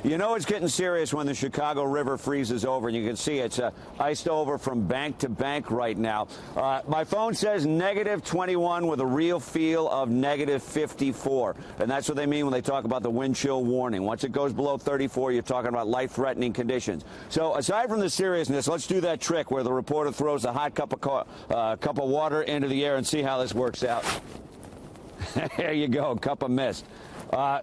You know it's getting serious when the Chicago River freezes over, and you can see it's iced over from bank to bank right now. My phone says -21 with a real feel of -54, and that's what they mean when they talk about the wind chill warning. Once it goes below 34, you're talking about life-threatening conditions. So aside from the seriousness, let's do that trick where the reporter throws a hot cup of water into the air and see how this works out. There you go, cup of mist.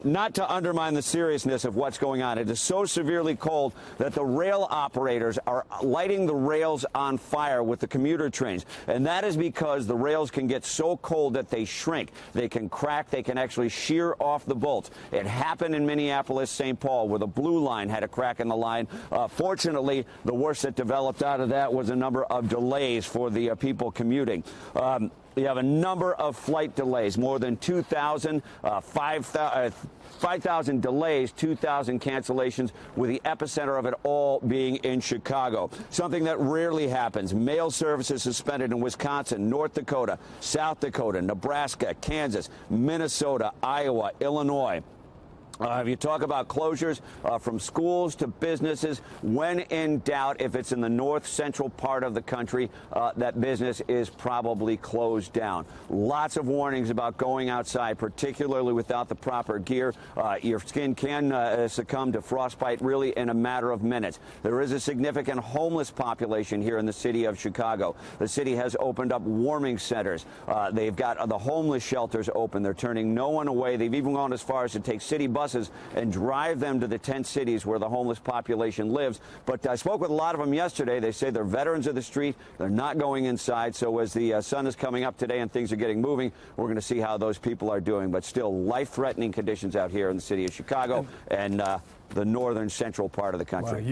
Not to undermine the seriousness of what's going on. It is so severely cold that the rail operators are lighting the rails on fire with the commuter trains. And that is because the rails can get so cold that they shrink. They can crack. They can actually shear off the bolts. It happened in Minneapolis, St. Paul, where the blue line had a crack in the line. Fortunately, the worst that developed out of that was a number of delays for the people commuting. You have a number of flight delays, more than 2,000, 5,000 delays, 2,000 cancellations, with the epicenter of it all being in Chicago. Something that rarely happens. Mail services suspended in Wisconsin, North Dakota, South Dakota, Nebraska, Kansas, Minnesota, Iowa, Illinois. If you talk about closures from schools to businesses, when in doubt, if it's in the north central part of the country, that business is probably closed down. Lots of warnings about going outside, particularly without the proper gear. Your skin can succumb to frostbite really in a matter of minutes. There is a significant homeless population here in the city of Chicago. The city has opened up warming centers. They've got the homeless shelters open. They're turning no one away. They've even gone as far as to take city buses and drive them to the tent cities where the homeless population lives. But I spoke with a lot of them yesterday. They say they're veterans of the street. They're not going inside. So as the sun is coming up today and things are getting moving, we're going to see how those people are doing. But still life-threatening conditions out here in the city of Chicago and the northern central part of the country. Wow,